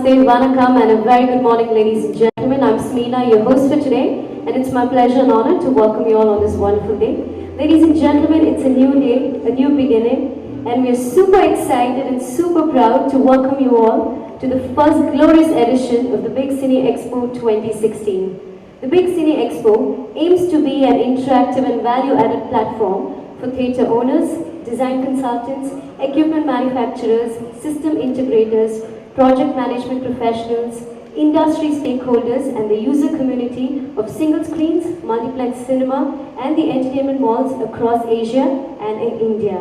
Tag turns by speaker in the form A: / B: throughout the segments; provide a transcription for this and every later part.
A: Namaste, Vanakkam, and a very good morning, ladies and gentlemen. I'm Smeena, your host for today, and it's my pleasure and honor to welcome you all on this wonderful day. Ladies and gentlemen, it's a new day, a new beginning, and we're super excited and super proud to welcome you all to the first glorious edition of the Big Cine Expo 2016. The Big Cine Expo aims to be an interactive and value-added platform for theatre owners, design consultants, equipment manufacturers, system integrators, project management professionals, industry stakeholders, and the user community of single screens, multiplex cinema, and the entertainment malls across Asia and in India.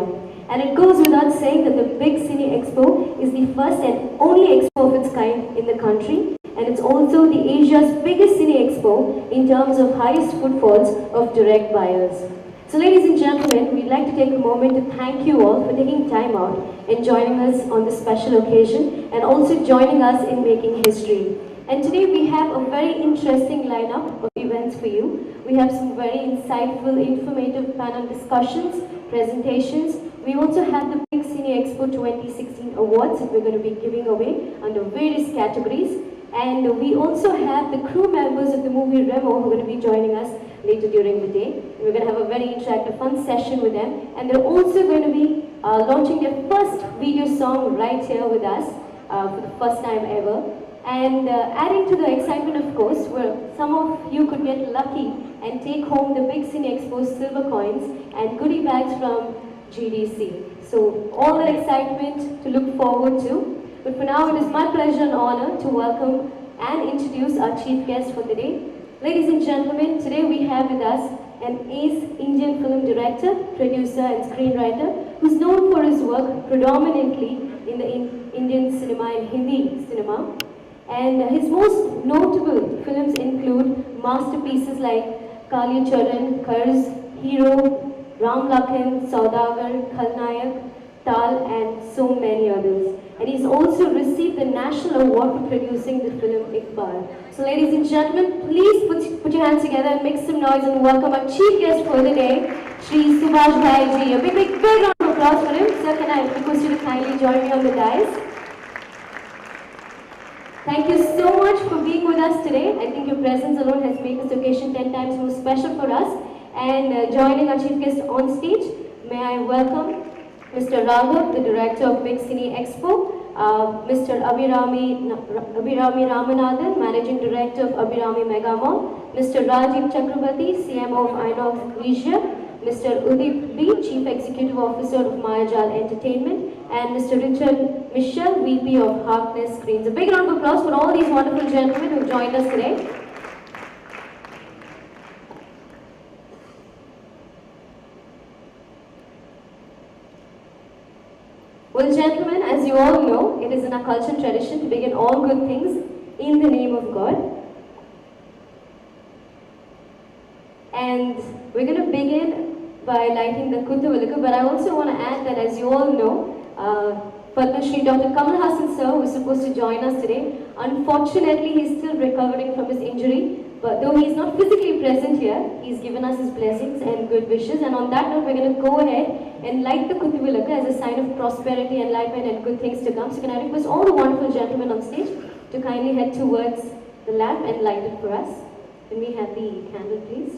A: And it goes without saying that the Big Cine Expo is the first and only expo of its kind in the country, and it's also the Asia's biggest cine expo in terms of highest footfalls of direct buyers. So ladies and gentlemen, we'd like to take a moment to thank you all for taking time out and joining us on this special occasion and also joining us in making history. And today we have a very interesting lineup of events for you. We have some very insightful, informative panel discussions, presentations. We also have the Big Cine Expo 2016 awards that we're going to be giving away under various categories. And we also have the crew members of the movie Remo who are going to be joining us later during the day. We're going to have a very interactive, fun session with them. And they're also going to be launching their first video song right here with us for the first time ever. And adding to the excitement, of course, where some of you could get lucky and take home the Big Cine Expo silver coins and goodie bags from GDC. So all that excitement to look forward to. But for now, it is my pleasure and honor to welcome and introduce our chief guest for the day. Ladies and gentlemen, today we have with us an ace Indian film director, producer and screenwriter who's known for his work predominantly in the Indian cinema and Hindi cinema. And his most notable films include masterpieces like Kali Charan, Karz, Hero, Ram Lakhan, Saudagar, Khalnayak, Tal, and so many others. And he's also received the National Award for producing the film Iqbal. So ladies and gentlemen, please put your hands together and make some noise and welcome our chief guest for the day, Mr.Subhash Ghai ji. A big round of applause for him. Sir, can I request you to kindly join me on the dais? Thank you so much for being with us today. I think your presence alone has made this occasion 10 times more special for us. And joining our chief guest on stage, may I welcome Mr. Raghav, the director of Big Cine Expo, Mr. Abirami Ramanathan, managing director of Abirami Mega Mall, Mr. Rajiv Chakravarthy, CMO of inaugurated, Mr. Udip B, Chief Executive Officer of Mayajal Entertainment, and Mr. Richard Michel, VP of Harkness Screens. A big round of applause for all these wonderful gentlemen who joined us today. Well, gentlemen, as you all know, it is in our culture and tradition to begin all good things in the name of God. And we're going to begin by lighting the Kuthuvilakku, but I also want to add that, as you all know, Padma Shri Dr. Kamal Hassan sir was supposed to join us today. Unfortunately, he's still recovering from his injury, but though he's not physically present here, he's given us his blessings and good wishes. And on that note, we're going to go ahead and light the Kuthuvilakku as a sign of prosperity, enlightenment, and good things to come. So can I request all the wonderful gentlemen on stage to kindly head towards the lamp and light it for us. Can we have the candle, please?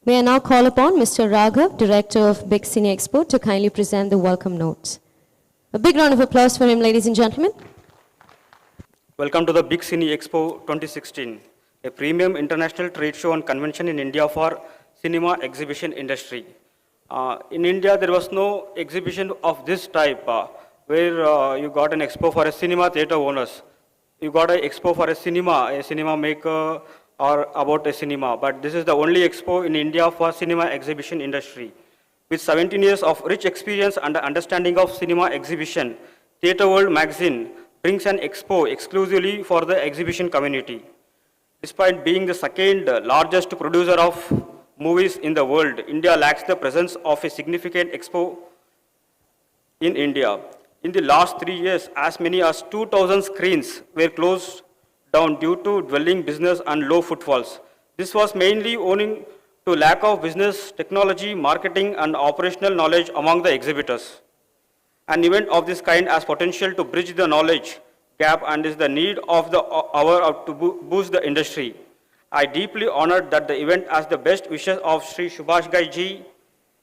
A: May I now call upon Mr. Raghav, Director of Big Cine Expo, to kindly present the welcome notes. A big round of applause for him, ladies and gentlemen.
B: Welcome to the Big Cine Expo 2016, a premium international trade show and convention in India for cinema exhibition industry. In India, there was no exhibition of this type where you got an expo for a cinema theater owners. You got an expo for a cinema maker or about a cinema. But this is the only expo in India for cinema exhibition industry. With 17 years of rich experience and understanding of cinema exhibition, Theatre World magazine brings an expo exclusively for the exhibition community. Despite being the second largest producer of movies in the world, India lacks the presence of a significant expo in India. In the last 3 years, as many as 2,000 screens were closed down due to dwelling business and low footfalls. This was mainly owing to lack of business, technology, marketing, and operational knowledge among the exhibitors. An event of this kind has potential to bridge the knowledge gap and is the need of the hour to boost the industry. I deeply honored that the event has the best wishes of Sri Subhash Ghai ji.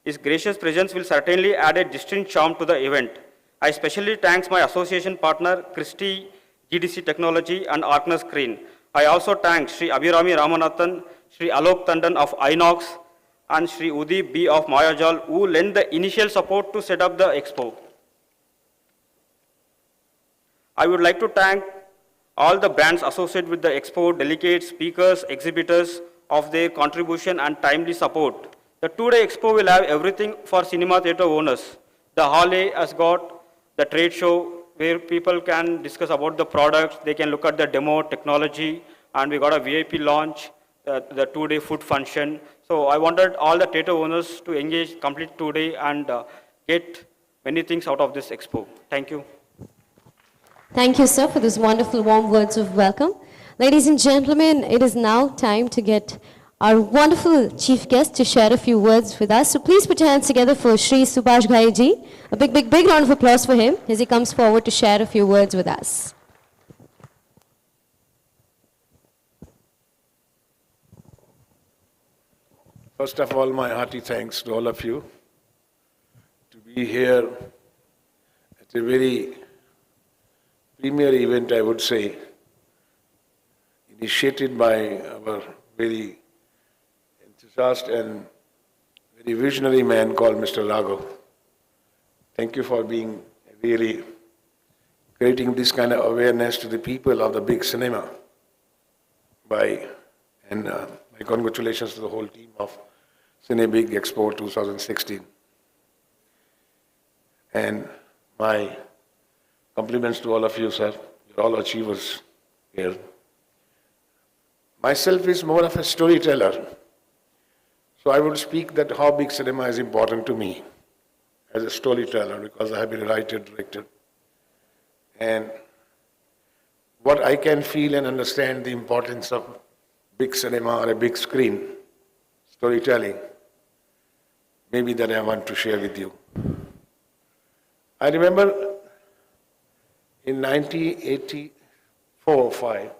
B: His gracious presence will certainly add a distinct charm to the event. I especially thank my association partner, Christie, GDC Technology, and Arkner Screen. I also thank Sri Abirami Ramanathan, Sri Alok Tandon of Inox, and Sri Udip B of Mayajal, who lent the initial support to set up the expo. I would like to thank all the brands associated with the expo, delegates, speakers, exhibitors of their contribution and timely support. The two-day expo will have everything for cinema theatre owners. The Hall A has got the trade show where people can discuss about the products, they can look at the demo, technology, and we got a VIP launch, the two-day food function. So I wanted all the theatre owners to engage complete two-day and get many things out of this expo. Thank you.
A: Thank you, sir, for those wonderful warm words of welcome. Ladies and gentlemen, it is now time to get our wonderful chief guest to share a few words with us. So please put your hands together for Sri Subhash Ghai ji. A big, big, big round of applause for him as he comes forward to share a few words with us.
C: First of all, my hearty thanks to all of you to be here at a very premier event, I would say, initiated by our very enthusiastic and very visionary man called Mr. Raghav. Thank you for being really creating this kind of awareness to the people of the big cinema. My congratulations to the whole team of Cine Big Expo 2016. And my compliments to all of you, sir. You're all achievers here. Myself is more of a storyteller. So I would speak that how big cinema is important to me as a storyteller because I have been a writer, director. And what I can feel and understand the importance of big cinema or a big screen, storytelling, maybe that I want to share with you. I remember in 1984-5,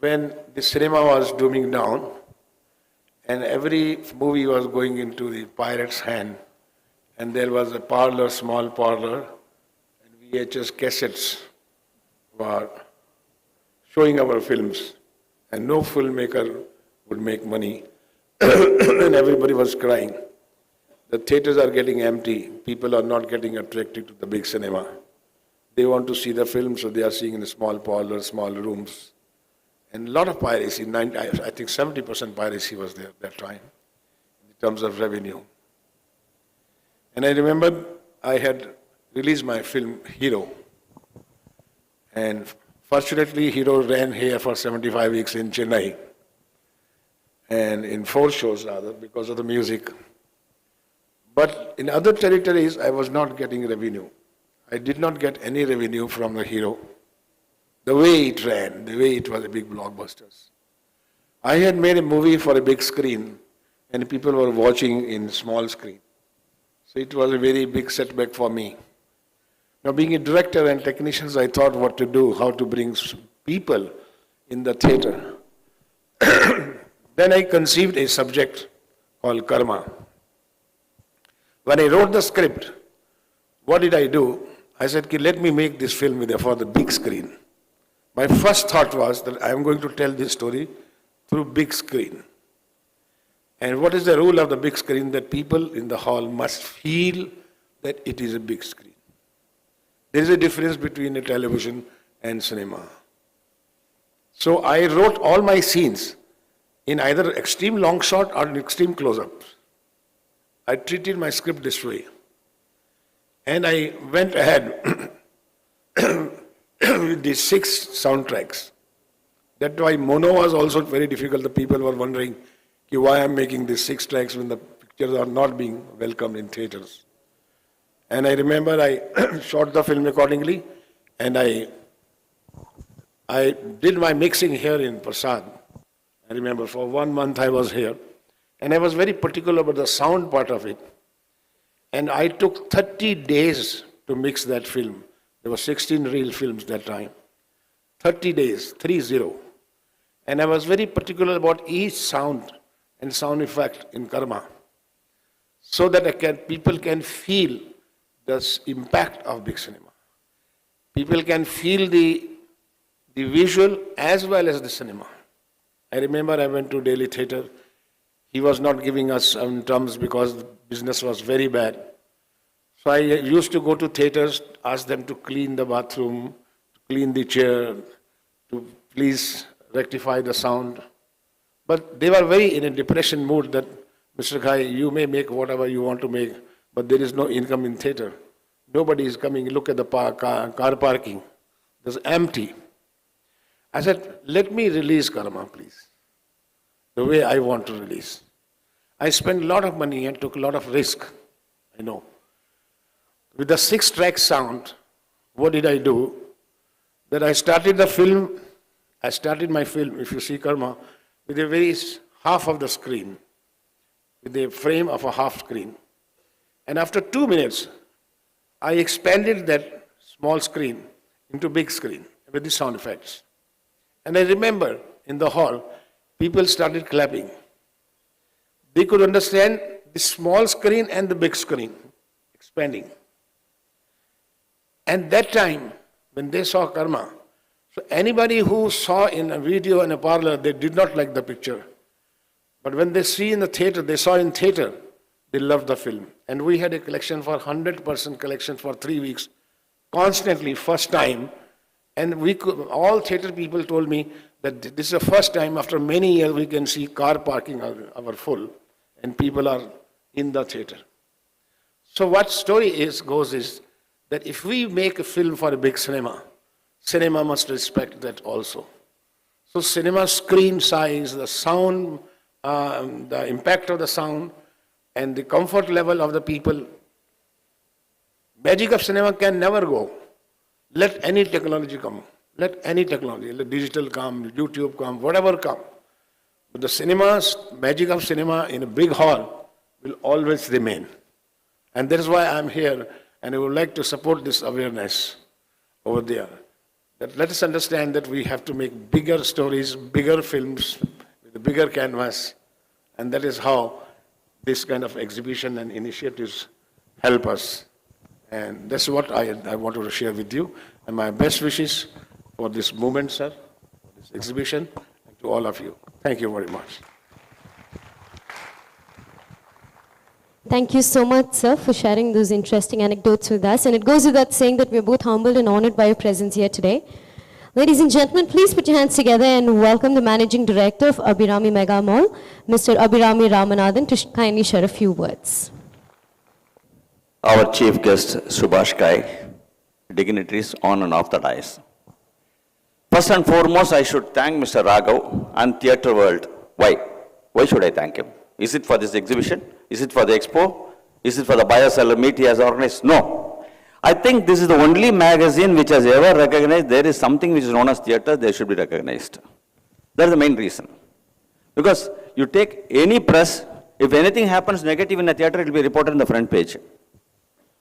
C: when the cinema was dooming down and every movie was going into the pirate's hand, and there was a parlor, small parlor, and VHS cassettes were showing our films, and no filmmaker would make money, and everybody was crying. The theaters are getting empty. People are not getting attracted to the big cinema. They want to see the film, so they are seeing in a small parlor, small rooms. And a lot of piracy, I think 70% piracy was there at that time, in terms of revenue. And I remember I had released my film, Hero. And fortunately, Hero ran here for 75 weeks in Chennai. And in 4 shows rather, because of the music. But in other territories, I was not getting revenue. I did not get any revenue from the Hero. The way it ran, the way it was a big blockbuster. I had made a movie for a big screen and people were watching in small screen. So it was a very big setback for me. Now being a director and technicians, I thought what to do, how to bring people in the theater. Then I conceived a subject called karma. When I wrote the script, what did I do? I said, "Ki, let me make this film for the big screen." My first thought was that I am going to tell this story through big screen. And what is the rule of the big screen? That people in the hall must feel that it is a big screen. There is a difference between a television and cinema. So I wrote all my scenes in either extreme long shot or extreme close-ups. I treated my script this way. And I went ahead with these 6 soundtracks. That's why mono was also very difficult. The people were wondering why I'm making these 6 tracks when the pictures are not being welcomed in theaters. And I remember I shot the film accordingly, and I did my mixing here in Prasad. I remember for 1 month I was here, and I was very particular about the sound part of it. And I took 30 days to mix that film. There were 16 reel films that time. 30 days, 30. And I was very particular about each sound and sound effect in Karma, so that people can feel the impact of big cinema. People can feel the visual as well as the cinema. I remember I went to Delhi Theatre. He was not giving us terms because the business was very bad. So I used to go to theatres, ask them to clean the bathroom, to clean the chair, to please rectify the sound. But they were very in a depression mood that, "Mr. Ghai, you may make whatever you want to make, but there is no income in theatre. Nobody is coming. Look at the car parking. It's empty." I said, "Let me release Karma, please, the way I want to release." I spent a lot of money and took a lot of risk, I know. With the 6-track sound, what did I do? That I started my film, if you see Karma, with a very half of the screen, with a frame of a half screen. And after 2 minutes, I expanded that small screen into big screen with the sound effects. And I remember in the hall, people started clapping. They could understand the small screen and the big screen expanding. And that time, when they saw Karma, so anybody who saw in a video in a parlor, they did not like the picture. But when they see in the theater, they saw in theater, they loved the film. And we had a collection for 100% collection for 3 weeks, constantly, first time. And all theater people told me that this is the first time after many years we can see car parking our full, and people are in the theater. So what story goes is that if we make a film for a big cinema, cinema must respect that also. So cinema screen size, the sound, the impact of the sound, and the comfort level of the people. Magic of cinema can never go. Let any technology come. Let any technology, let digital come, YouTube come, whatever come. But the cinemas, magic of cinema in a big hall will always remain. And that is why I'm here, and I would like to support this awareness over there. That let us understand that we have to make bigger stories, bigger films, with a bigger canvas, and that is how this kind of exhibition and initiatives help us. And that's what I wanted to share with you. And my best wishes for this movement, sir, for this exhibition, and to all of you. Thank you very much.
A: Thank you so much, sir, for sharing those interesting anecdotes with us. And it goes without saying that we're both humbled and honored by your presence here today. Ladies and gentlemen, please put your hands together and welcome the Managing Director of Abirami Mega Mall, Mr. Abirami Ramanathan, to kindly share a few words.
D: Our chief guest, Subhash Ghai, dignitaries on and off the dais. First and foremost, I should thank Mr. Raghav and Theatre World. Why? Why should I thank him? Is it for this exhibition? Is it for the expo? Is it for the buyer-seller meet he has organized? No. I think this is the only magazine which has ever recognized there is something which is known as theatre, they should be recognized. That is the main reason. Because you take any press, if anything happens negative in a theatre, it will be reported in the front page.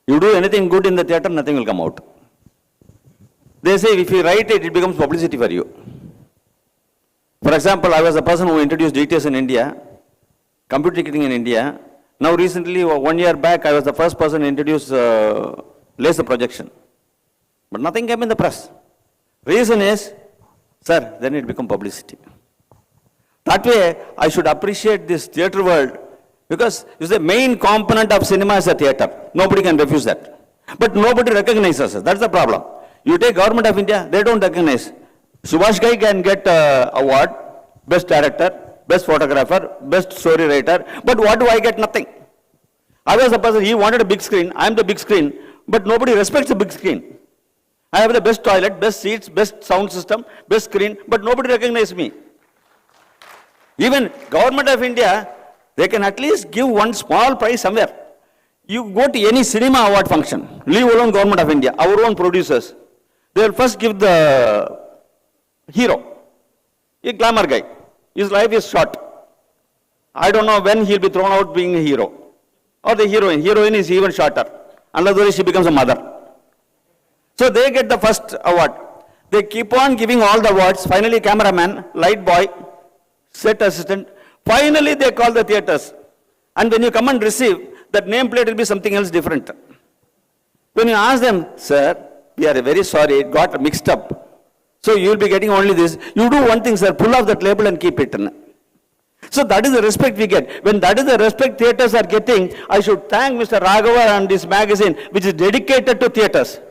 D: You do anything good in the theatre, nothing will come out. They say if you write it, it becomes publicity for you. For example, I was the person who introduced DTS in India, computer ticketing in India. Now recently, 1 year back, I was the first person to introduce laser projection. But nothing came in the press. Reason is, sir, then it become publicity. That way, I should appreciate this theatre world because it's the main component of cinema is a theatre. Nobody can refuse that. But nobody recognizes us. That's the problem. You take Government of India, they don't recognize. Subhash Ghai can get award, best director, best photographer, best story writer. But what do I get? Nothing. I was the person, he wanted a big screen, I am the big screen, but nobody respects the big screen. I have the best toilet, best seats, best sound system, best screen, but nobody recognizes me. Even Government of India, they can at least give one small prize somewhere. You go to any cinema award function, leave alone Government of India, our own producers, they will first give the hero, a glamour guy. His life is short. I don't know when he'll be thrown out being a hero. Or the heroine. Heroine is even shorter, unless she becomes a mother. So they get the first award. They keep on giving all the awards. Finally, cameraman, light boy, set assistant. Finally, they call the theatres. And when you come and receive, that nameplate will be something else different. When you ask them, sir, we are very sorry, it got mixed up. So you will be getting only this. You do one thing, sir, pull off that label and keep it. So that is the respect we get. When that is the respect theatres are getting, I should thank Mr. Raghava and this magazine, which is dedicated to theatres.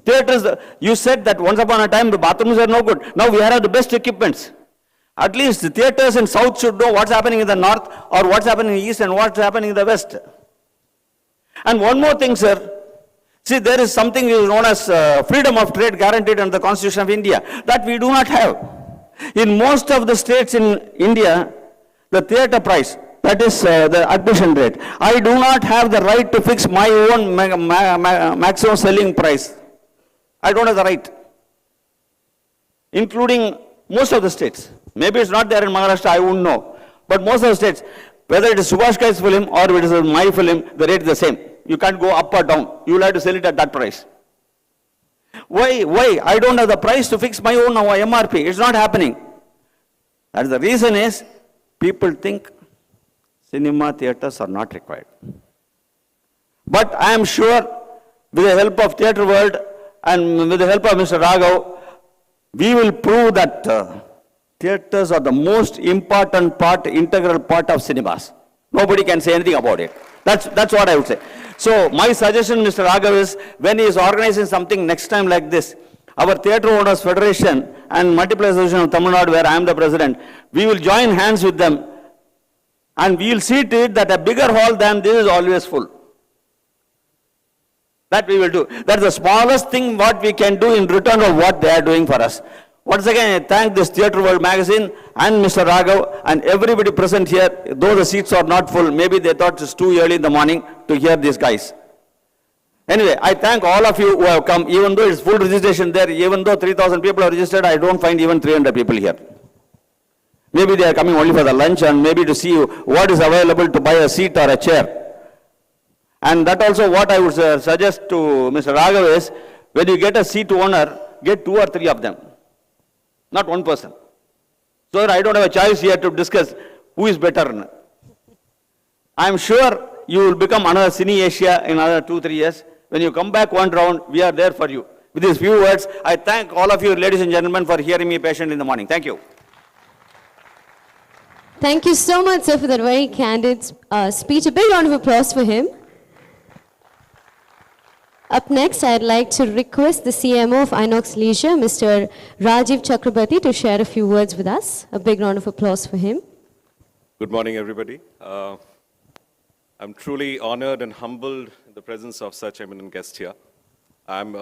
D: Theatres, you said that once upon a time the bathrooms are no good. Now we have the best equipments. At least the theatres in South should know what's happening in the North or what's happening in the East and what's happening in the West. And one more thing, sir. See, there is something known as freedom of trade guaranteed under the Constitution of India that we do not have. In most of the states in India, the theatre price, that is the admission rate. I do not have the right to fix my own maximum selling price. I don't have the right. Including most of the states. Maybe it's not there in Maharashtra, I wouldn't know. But most of the states, whether it is Subhash Ghai's film or it is my film, the rate is the same. You can't go up or down. You will have to sell it at that price. Why? I don't have the price to fix my own MRP. It's not happening. That's the reason is, people think cinema theatres are not required. But I am sure with the help of theatre world and with the help of Mr. Raghav, we will prove that theatres are the most important part, integral part of cinemas. Nobody can say anything about it. That's what I would say. So my suggestion, Mr. Raghav, is when he is organizing something next time like this, our Theatre Owners Federation and Multiple Association of Tamil Nadu, where I am the president, we will join hands with them and we will see to it that a bigger hall than this is always full. That we will do. That's the smallest thing what we can do in return of what they are doing for us. Once again, I thank this Theatre World magazine and Mr. Raghav and everybody present here. Though the seats are not full, maybe they thought it's too early in the morning to hear these guys. Anyway, I thank all of you who have come, even though it's full registration there, even though 3,000 people are registered, I don't find even 300 people here. Maybe they are coming only for the lunch and maybe to see what is available to buy a seat or a chair. And that also what I would suggest to Mr. Raghav is, when you get a seat owner, get 2 or 3 of them, not one person. So I don't have a choice here to discuss who is better. I am sure you will become another Cine Asia in another 2-3 years. When you come back one round, we are there for you. With these few words, I thank all of you, ladies and gentlemen, for hearing me patiently in the morning. Thank you.
A: Thank you so much, sir, for that very candid speech. A big round of applause for him. Up next, I'd like to request the CMO of Inox Leisure, Mr. Rajiv Chakravarthy, to share a few words with us. A big round of applause for him.
E: Good morning, everybody. I'm truly honored and humbled in the presence of such eminent guests here. I'm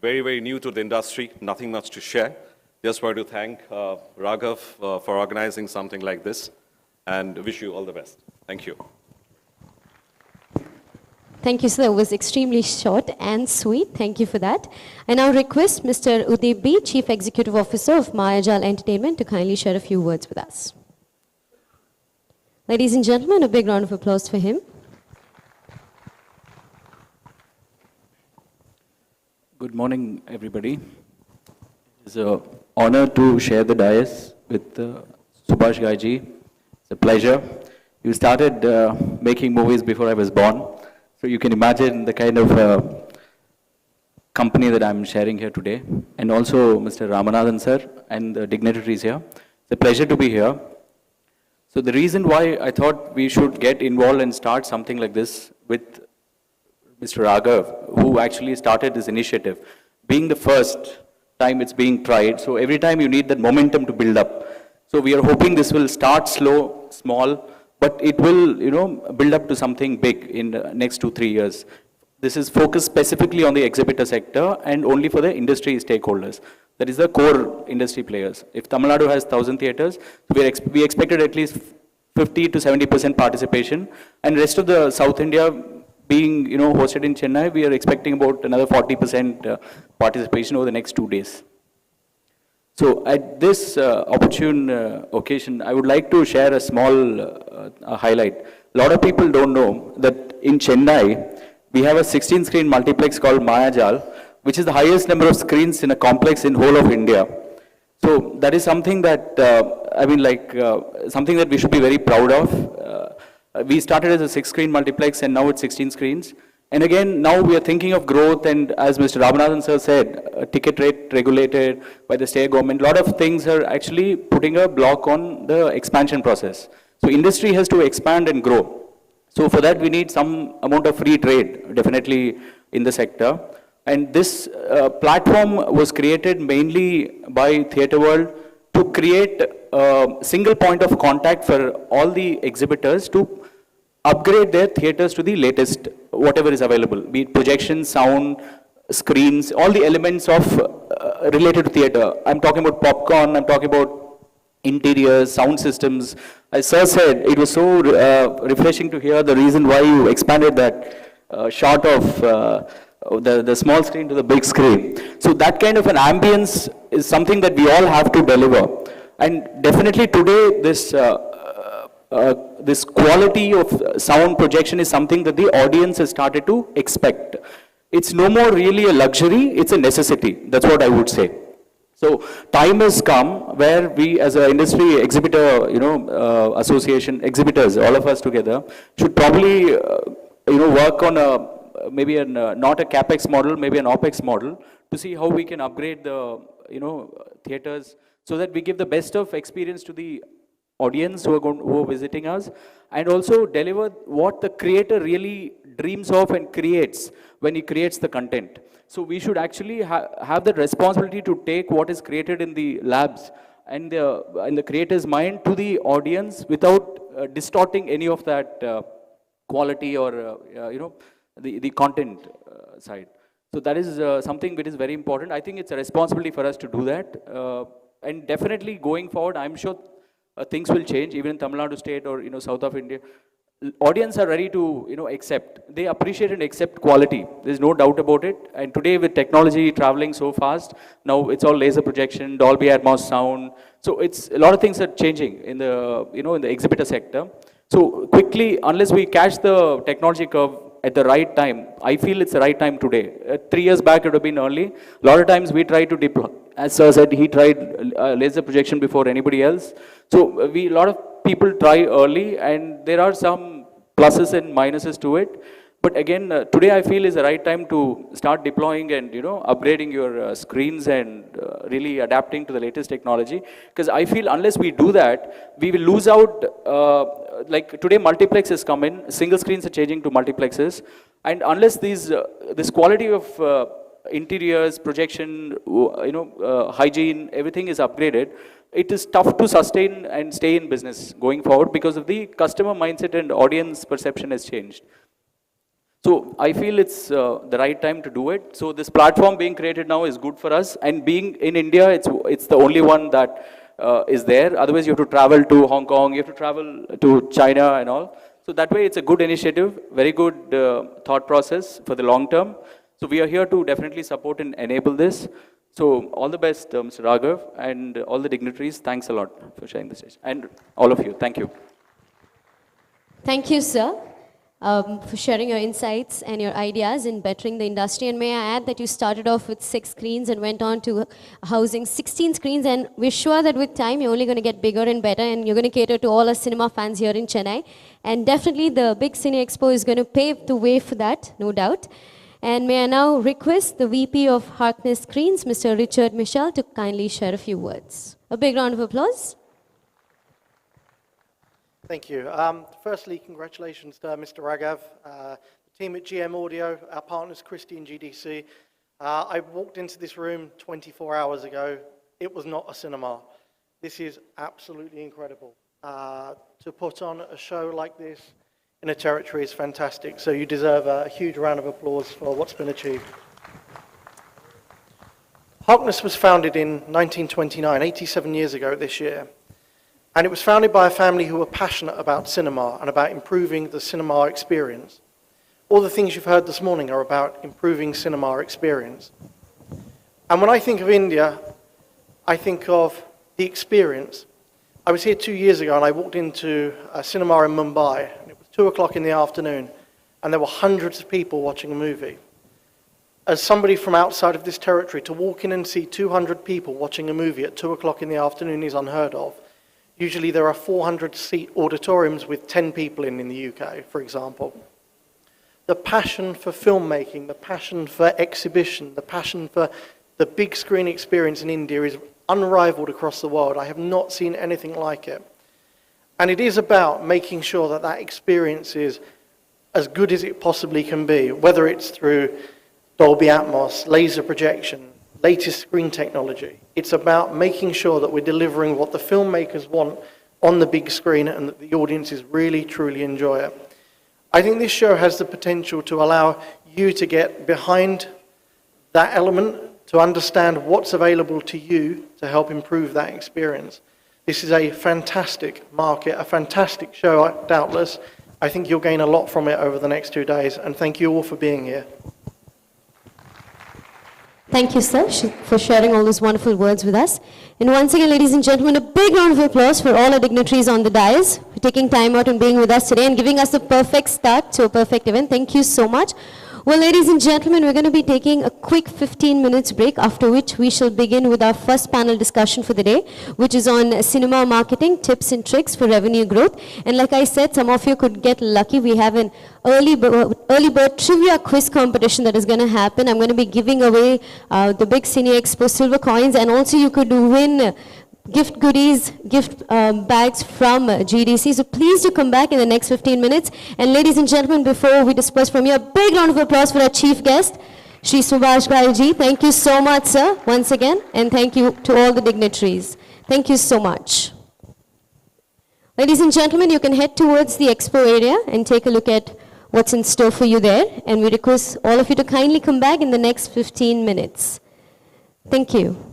E: very, very new to the industry, nothing much to share. Just want to thank Raghav for organizing something like this and wish you all the best. Thank you.
A: Thank you, sir. It was extremely short and sweet. Thank you for that. I now request Mr. Uday B., Chief Executive Officer of Mayajal Entertainment, to kindly share a few words with us. Ladies and gentlemen, a big round of applause for him.
F: Good morning, everybody. It's an honor to share the dais with Subhash Ghai ji. It's a pleasure. You started making movies before I was born. So you can imagine the kind of company that I'm sharing here today, and also Mr. Ramanathan sir and the dignitaries here. It's a pleasure to be here. So the reason why I thought we should get involved and start something like this with Mr. Raghav, who actually started this initiative, being the first time it's being tried. So every time you need that momentum to build up. So we are hoping this will start slow, small, but it will, build up to something big in the next 2-3 years. This is focused specifically on the exhibitor sector and only for the industry stakeholders. That is the core industry players. If Tamil Nadu has 1,000 theatres, we expected at least 50 to 70% participation, and rest of the South India being hosted in Chennai, we are expecting about another 40% participation over the next 2 days. So at this opportune occasion, I would like to share a small highlight. A lot of people don't know that in Chennai, we have a 16-screen multiplex called Mayajal, which is the highest number of screens in a complex in whole of India. So that is something that, something that we should be very proud of. We started as a 6-screen multiplex and now it's 16 screens. And again, now we are thinking of growth, and as Mr. Ramanathan sir said, ticket rate regulated by the state government, a lot of things are actually putting a block on the expansion process. So industry has to expand and grow. So for that, we need some amount of free trade, definitely in the sector. And this platform was created mainly by Theatre World to create a single point of contact for all the exhibitors to upgrade their theatres to the latest, whatever is available, be it projection, sound, screens, all the elements of related to theatre. I'm talking about popcorn, I'm talking about interiors, sound systems. As sir said, it was so refreshing to hear the reason why you expanded that shot of the small screen to the big screen. So that kind of an ambience is something that we all have to deliver. And definitely today, this quality of sound projection is something that the audience has started to expect. It's no more really a luxury, it's a necessity. That's what I would say. So time has come where we as an industry exhibitor, association, exhibitors, all of us together, should probably, work on maybe not a capex model, maybe an opex model, to see how we can upgrade the, theaters, so that we give the best of experience to the audience who are visiting us, and also deliver what the creator really dreams of and creates when he creates the content. So we should actually have the responsibility to take what is created in the labs and in the creator's mind to the audience without distorting any of that quality or the content side. So that is something which is very important. I think it's a responsibility for us to do that. And definitely going forward, I'm sure things will change, even in Tamil Nadu state or south of India. Audience are ready to accept. They appreciate and accept quality. There's no doubt about it. And today with technology traveling so fast, now it's all laser projection, Dolby Atmos sound. So it's a lot of things are changing in the in the exhibitor sector. So quickly, unless we catch the technology curve at the right time, I feel it's the right time today. 3 years back it would have been early. A lot of times we try to deploy. As sir said, he tried laser projection before anybody else. So a lot of people try early, and there are some pluses and minuses to it. But again, today I feel is the right time to start deploying and upgrading your screens and really adapting to the latest technology. Because I feel unless we do that, we will lose out. Like today, multiplex has come in. Single screens are changing to multiplexes, and unless this quality of interiors, projection, hygiene, everything is upgraded, it is tough to sustain and stay in business going forward because of the customer mindset and audience perception has changed. So I feel it's the right time to do it. So this platform being created now is good for us, and being in India, it's the only one that is there. Otherwise, you have to travel to Hong Kong, you have to travel to China and all. So that way, it's a good initiative, very good thought process for the long term. So we are here to definitely support and enable this. So all the best, Mr. Raghav, and all the dignitaries. Thanks a lot for sharing the stage. And all of you, thank you.
A: Thank you, sir, for sharing your insights and your ideas in bettering the industry. And may I add that you started off with 6 screens and went on to housing 16 screens. And we're sure that with time, you're only going to get bigger and better, and you're going to cater to all our cinema fans here in Chennai. And definitely the big Cine Expo is going to pave the way for that, no doubt. And may I now request the VP of Harkness Screens, Mr. Richard Michel, to kindly share a few words. A big round of applause.
G: Thank you. Firstly, congratulations to Mr. Raghav, the team at GM Audio, our partners Christie and GDC. I walked into this room 24 hours ago. It was not a cinema. This is absolutely incredible. To put on a show like this in a territory is fantastic, so you deserve a huge round of applause for what's been achieved. Harkness was founded in 1929, 87 years ago this year, and it was founded by a family who were passionate about cinema and about improving the cinema experience. All the things you've heard this morning are about improving cinema experience. And when I think of India, I think of the experience. I was here 2 years ago and I walked into a cinema in Mumbai, and it was 2 o'clock in the afternoon, and there were hundreds of people watching a movie. As somebody from outside of this territory, to walk in and see 200 people watching a movie at 2 o'clock in the afternoon is unheard of. Usually there are 400-seat auditoriums with 10 people in the UK, for example. The passion for filmmaking, the passion for exhibition, the passion for the big screen experience in India is unrivaled across the world. I have not seen anything like it. And it is about making sure that that experience is as good as it possibly can be, whether it's through Dolby Atmos, laser projection, latest screen technology. It's about making sure that we're delivering what the filmmakers want on the big screen and that the audiences really, truly enjoy it. I think this show has the potential to allow you to get behind that element, to understand what's available to you to help improve that experience. This is a fantastic market, a fantastic show, doubtless. I think you'll gain a lot from it over the next 2 days, and thank you all for being here.
A: Thank you, sir, for sharing all those wonderful words with us. And once again, ladies and gentlemen, a big round of applause for all our dignitaries on the dais for taking time out and being with us today and giving us a perfect start to a perfect event. Thank you so much. Well, ladies and gentlemen, we're going to be taking a quick 15 minutes break, after which we shall begin with our first panel discussion for the day, which is on cinema marketing, tips and tricks for revenue growth. And like I said, some of you could get lucky. We have an early bird trivia quiz competition that is going to happen. I'm going to be giving away the big Cine Expo silver coins, and also you could win gift goodies, gift bags from GDC. So please do come back in the next 15 minutes. And ladies and gentlemen, before we disperse from here, a big round of applause for our chief guest, Shri Subhash Ghai ji. Thank you so much, sir, once again. And thank you to all the dignitaries. Thank you so much. Ladies and gentlemen, you can head towards the expo area and take a look at what's in store for you there. And we request all of you to kindly come back in the next 15 minutes. Thank you.